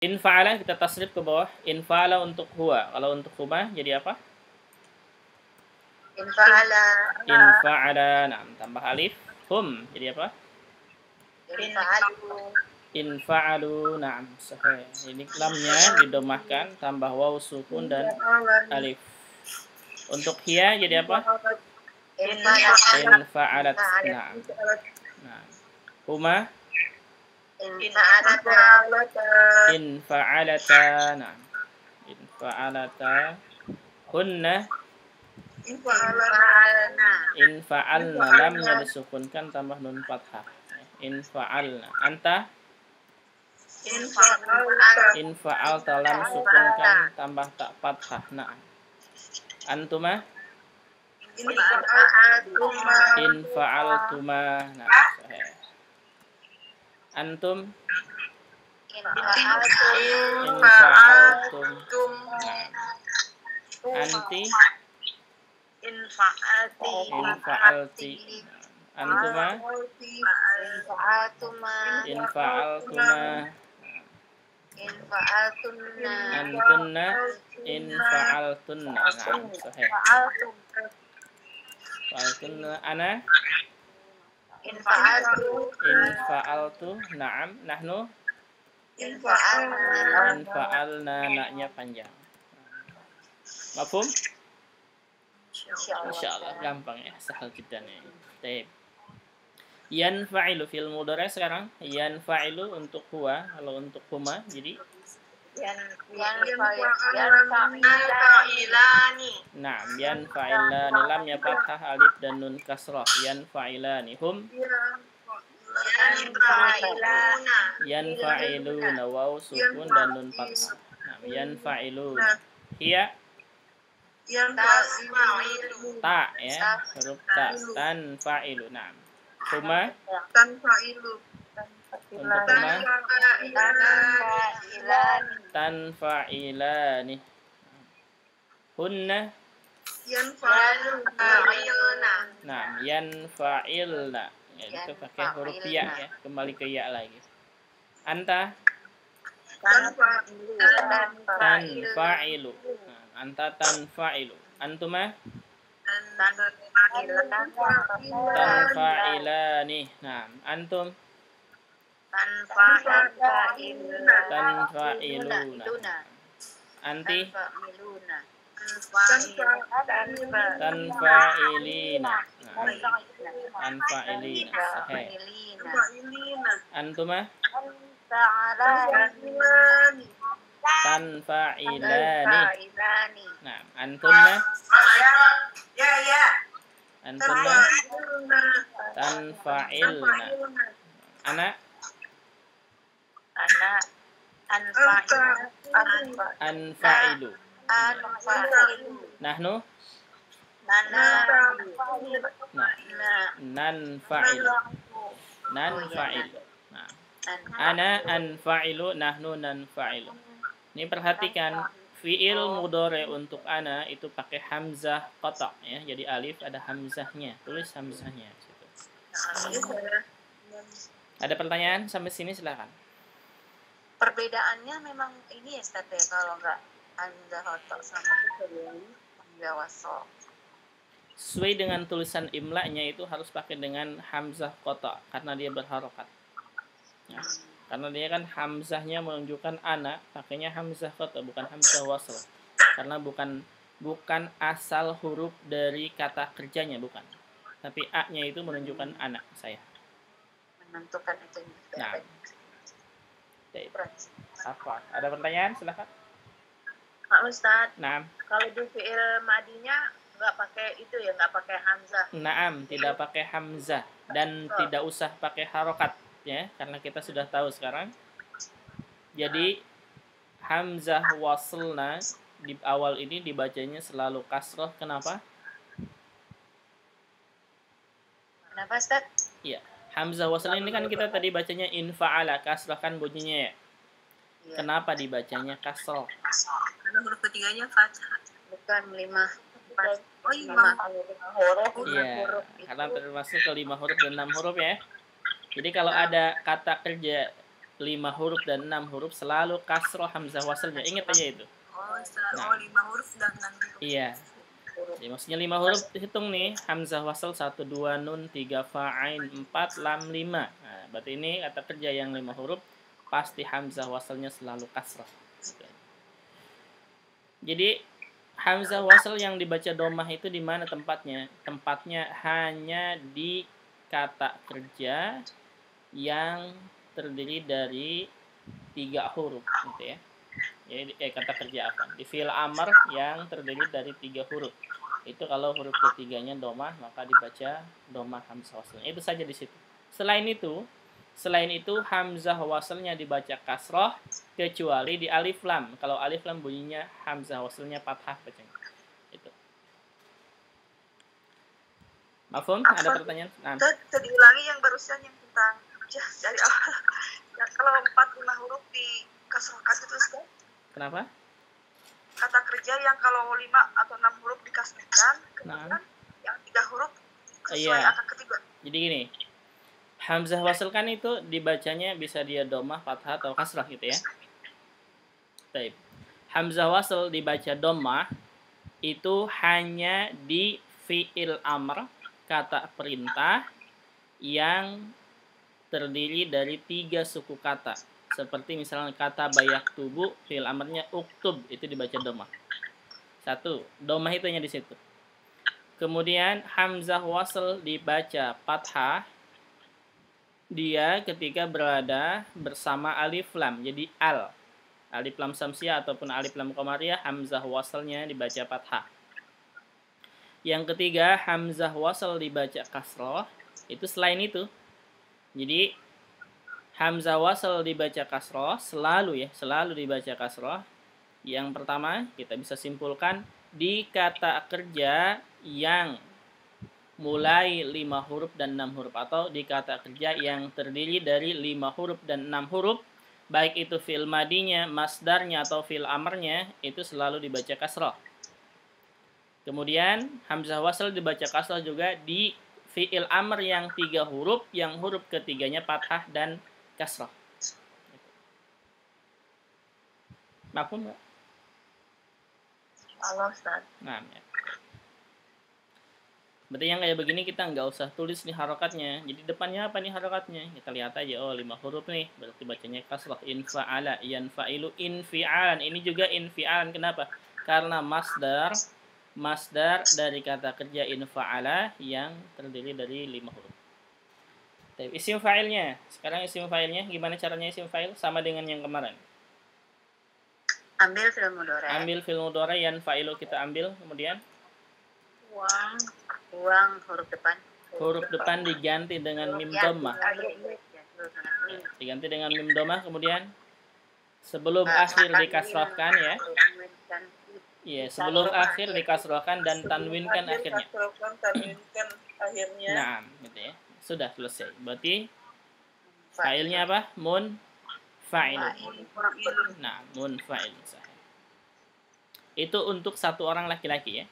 In fa'ala kita tasrif ke bawah. In fa'ala untuk huwa. Kalau untuk huma jadi apa? In fa'ala. In fa'ala. Nah, tambah alif. Hum jadi apa? In fa'alu. In fa'alu. Nah, sahih. Ini lamnya didomahkan tambah waw sukun dan alif. Untuk hiya jadi apa? In fa'alat. Nah. Huma in fa'alata. In fa'alata. Nah. In fa'alata. Hunna In fa'alna. in fa'alna lamnya disukunkan tambah nun fathah. In fa'alna. Anta in fa'alta lam sukunkan tambah tak fathah. Nah. Antuma in fa'altuma. Nah, sahih. Antum In fa'altum. fa'altum. Nah. Anti In fa'alti. in fa'alti. Antuma In fa'altuma. in fa'altuma. In fa'altunna. Antunna in fa'altunna. Nah, sahih. Fa'altunna. Ana In fa'altu. in fa'altu. Na'am. Nahnu In fa'alna. in fa'alna. Naknya panjang. Mafhum? Insyaallah gampang ya, sahal jiddan ya. Baik. Yanfa'ilu fil mudhari sekarang. Yanfa'ilu untuk huwa, kalau untuk huma jadi Yanfa'ilani. na'am, yanfa'ilani lamnya fathah alif dan nun kasrah. Yanfa'ilani hum Yanfa'iluna. yanfa'iluna waw sukun dan nun fathah. Na'am, yanfa'iluna. Hiya Tasma'ilu. ta ya, huruf ta. Tanfa'ilu. Na'am. Huma Tanfa'ilu. untuk huma Tanfa'ilani. tanfa'ilani. Hunna Yanfa'iluna. nah yanfa'ilna ya, itu pakai huruf ya ya, kembali ke ya lagi. Anta tanfa'ilu. Nah, anta tanfa'ilu. Antuma tanfa'ilani. Nah, antum tanfa'iluna. Anti tanfa'ilina. Nah, tanfa'ilina. Sahih. Antuma tanfa'ilani. Nah, antunna antunna tanfa'ilna. Ana anfa'ilu. Nahnu nah nanfa'ilu. Nanfa'ilu. Nah, ana anfa'ilu, nahnu nanfa'ilu. Ini perhatikan fiil mudhari untuk ana itu pakai hamzah qata ya. Jadi alif ada hamzahnya. Tulis hamzahnya situ. Ada pertanyaan sampai sini silakan. Perbedaannya memang ini ya Ustaz ya, kalau enggak hamzah qata sama hamzah wasl. Sesuai dengan tulisan imla'nya itu harus pakai dengan hamzah qata karena dia berharokat. Ya. Karena dia kan hamzahnya menunjukkan ana, pakainya hamzah qata bukan hamzah wasl. Karena bukan asal huruf dari kata kerjanya, bukan. Tapi a-nya itu menunjukkan ana, saya. Menentukan itu. Nah. Apa? Ada pertanyaan? Silakan. Pak Ustaz. Nah. Kalau di fi'il madinya nggak pakai itu ya, nggak pakai hamzah. Naam, tidak pakai hamzah dan tidak usah pakai harokat ya, karena kita sudah tahu sekarang. Jadi hamzah waslna di awal ini dibacanya selalu kasroh. Kenapa? Kenapa Ustaz? Iya, hamzah wasl ini kan kita tadi bacanya in fa'ala, kasroh kan bunyinya ya. Iya. Kenapa dibacanya kasroh? Karena huruf ketiganya fathah. Bukan 5 huruf. Iya, karena termasuk ke 5 huruf dan 6 huruf ya. Jadi kalau ada kata kerja 5 huruf dan 6 huruf selalu kasroh hamzah wasalnya. Ingat aja itu. Nah. 5 huruf dan 6 huruf. Iya. Jadi maksudnya 5 huruf hitung nih, hamzah wasal 1 2 nun 3 fa ain 4 lam 5. Nah, berarti ini kata kerja yang 5 huruf pasti hamzah wasalnya selalu kasrah. Jadi hamzah wasal yang dibaca domah itu di mana tempatnya? Tempatnya hanya di kata kerja yang terdiri dari 3 huruf gitu ya. Jadi kata kerja apa? Di fi'il amr yang terdiri dari 3 huruf. Itu kalau huruf ketiganya domah maka dibaca domah hamzah wasalnya. Itu saja di situ. Selain itu hamzah wasalnya dibaca kasroh kecuali di alif lam. Kalau alif lam bunyinya hamzah wasalnya fathah bacanya. Itu. Mafhum? Ada pertanyaan? Nah. Tadi ulangi yang barusan yang tentang dari awal. Ya, kalau 4-5 huruf di kasrohkan itu kan? Kenapa? Kata kerja yang kalau 5 atau 6 huruf dikasrohkan, kemudian yang 3 huruf sesuai angka ketiga. Jadi gini, hamzah wasal kan itu dibacanya bisa dia domah, fathah atau kasrah gitu ya. Baik. Hamzah wasal dibaca domah itu hanya di fi'il amr, kata perintah yang terdiri dari 3 suku kata. Seperti misalnya kata bayak tubuh, fi'il amrnya uktub, itu dibaca domah. 1. Domah itu hanya di situ. Kemudian hamzah wasl dibaca fathah dia ketika berada bersama alif lam. Jadi alif lam samsiah ataupun alif lam qamariyah, hamzah waslnya dibaca fathah. Yang ketiga, hamzah wasl dibaca kasroh. Itu selain itu. Jadi hamzah wasl dibaca kasroh selalu dibaca kasroh. Yang pertama kita bisa simpulkan di kata kerja yang mulai 5 huruf dan 6 huruf atau di kata kerja yang terdiri dari 5 huruf dan 6 huruf, baik itu fi'il madinya, masdarnya atau fi'il amrnya, itu selalu dibaca kasroh. Kemudian hamzah wasl dibaca kasroh juga di fi'il amr yang 3 huruf, yang huruf ketiganya fathah dan kasroh. Mafhum nggak? Allah Ustaz. Nah, ya. Berarti yang kayak begini kita nggak usah tulis nih harokatnya. Jadi depannya apa nih harokatnya? Kita lihat aja, 5 huruf nih. Berarti bacanya kasroh. Infa'ala, yanfa'ilu, infi'alan. Ini juga infi'alan. Kenapa? Karena masdar dari kata kerja infa'ala yang terdiri dari 5 huruf. Isim fa'ilnya. Sekarang isim fa'ilnya. Gimana caranya isim fa'il? Sama dengan yang kemarin. Ambil fi'il mudhari'. Ambil fi'il mudhari', yanfa'ilu kita ambil. Kemudian buang huruf depan. Huruf depan diganti dengan mim dhammah. Diganti dengan mim dhammah, kemudian sebelum akhir dikasrahkan ya. Iya, sebelum akhir dikasrahkan dan tanwinkan akhirnya. Nah, gitu ya. Sudah selesai. Berarti fa'ilnya apa? Munfa'ilun. Nah, munfa'ilun. Itu untuk satu orang laki-laki ya.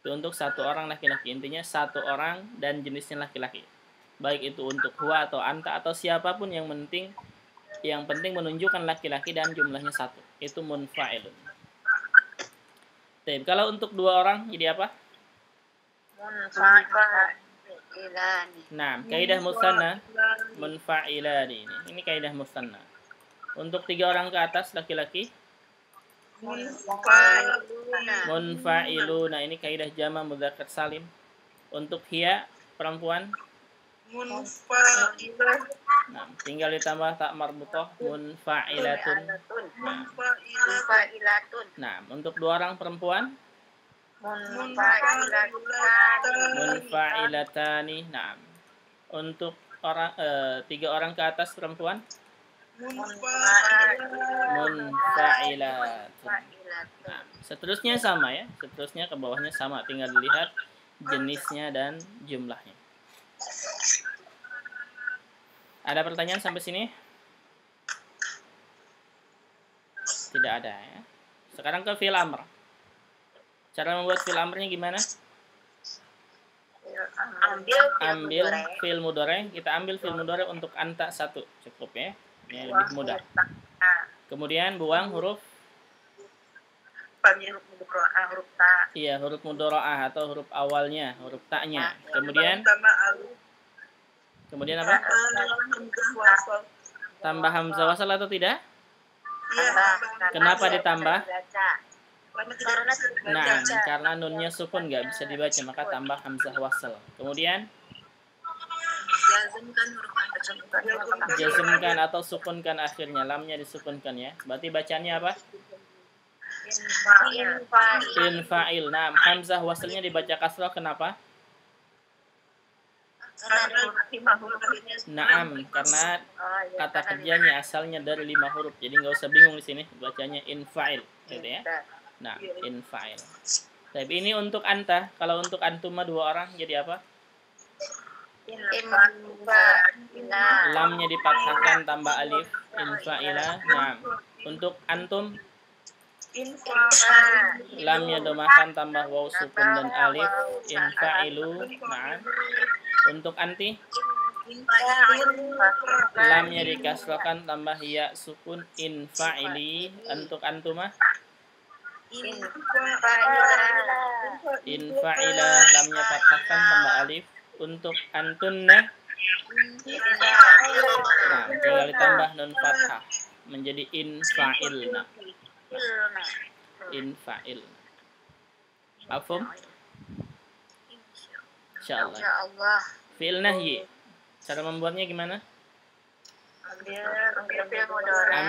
Itu untuk satu orang laki-laki. Intinya satu orang dan jenisnya laki-laki. Baik itu untuk huwa atau anta atau siapapun yang penting menunjukkan laki-laki dan jumlahnya 1. Itu munfa'ilun. Kalau untuk 2 orang jadi apa? Munfa'ilani. Nah, kaidah musanna munfa'ilani ini. Ini kaidah musanna. Untuk 3 orang ke atas laki-laki munfa'iluna. Ini kaidah jama mudzakkar salim. Untuk hiya perempuan munfa'ilah. Nah, tinggal ditambah tak marbutah munfa'ilatun. Munfa'ilatun. Nah, untuk 2 orang perempuan munfa'ilatani. Nah, untuk 3 orang ke atas perempuan munfa'ilatun. Nah, seterusnya sama ya. Seterusnya ke bawahnya sama, tinggal dilihat jenisnya dan jumlahnya. Ada pertanyaan sampai sini? Tidak ada ya. Sekarang ke fi'il amr. Cara membuat fi'il amrnya gimana? Ambil fi'il mudhari'. Kita ambil fi'il mudhari' untuk anta 1 cukup ya. Ini lebih mudah. Kemudian buang huruf huruf ta. Iya, huruf mudharaah atau huruf awalnya, huruf ta-nya. Kemudian apa? Tambah hamzah wasal atau tidak? Kenapa ditambah? Nah, karena nunnya sukun nggak bisa dibaca, maka tambah hamzah wasal. Kemudian jazmkan atau sukunkan akhirnya, lamnya disukunkan ya. Berarti bacanya apa? Infa'il. Nah, hamzah wasalnya dibaca kasrah kenapa? Naam, karena kata kerjanya asalnya dari 5 huruf. Jadi nggak usah bingung di sini, bacanya infa'il, gitu ya. Nah, infa'il. Tapi ini untuk anta, kalau untuk antuma 2 orang jadi apa? Lamnya dipatahkan tambah alif, infa'ila. Nah, untuk antum lamnya domahkan tambah waw sukun dan alif, infa'ilu. Nah, untuk anti lamnya dikasrahkan tambah ya sukun, infa'ili. Untuk antuma infa'ila lamnya patahkan tambah alif. Untuk antunna nah tinggal ditambah nun fathah menjadi infa'ilna. Infa'il. Mafhum? Insyaallah. Fi'il nahyi. Cara membuatnya gimana?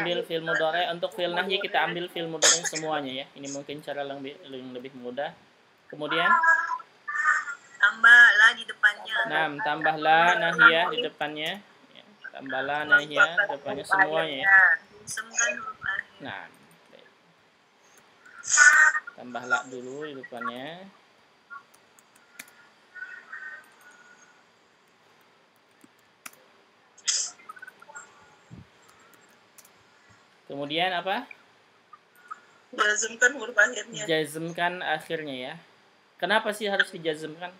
Ambil fi'il mudhari'. Untuk fi'il nahyi kita ambil fi'il mudhari' semuanya ya. Ini mungkin cara yang lebih mudah. Kemudian tambah la di depannya. Nah, tambah la nahiyah di depannya. Ya, tambah la nahiyah di depannya semuanya ya. Nah, tambah la dulu di depannya. Kemudian apa? Jazmkan huruf akhirnya. Jazmkan akhirnya ya. Kenapa sih harus dijazmkan?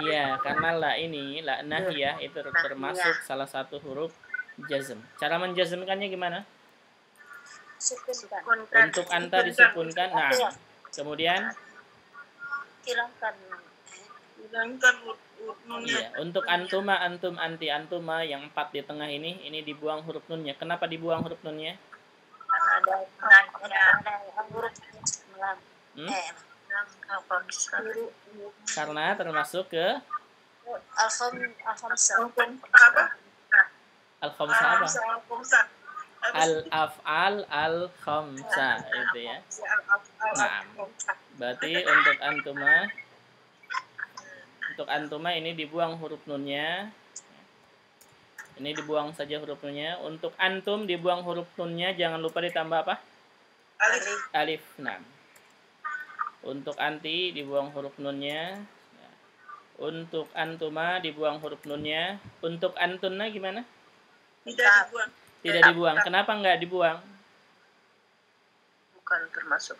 Iya, karena la ini, la nahiyah itu termasuk salah satu huruf jazm. Cara menjazmkannya gimana? Untuk anta disukunkan. Nah, kemudian hilangkan iya, untuk antuma, antum, anti, antuma yang 4 di tengah ini dibuang huruf nunnya. Kenapa dibuang huruf nunnya? Karena termasuk ke al-khamsa apa? Al-af'al al-khamsa itu ya. Nah, berarti untuk antuma ini dibuang huruf nunnya. Ini dibuang saja huruf nunnya. Untuk antum dibuang huruf nunnya, jangan lupa ditambah apa? Alif. Nah. Untuk anti dibuang huruf nunnya. Untuk antuma dibuang huruf nunnya. Untuk antunna gimana? Tidak dibuang. Kenapa nggak dibuang? Bukan termasuk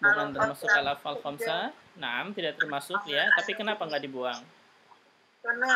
Bukan termasuk al-af'al khamsa. Nah, tidak termasuk ya. Tapi kenapa nggak dibuang? karena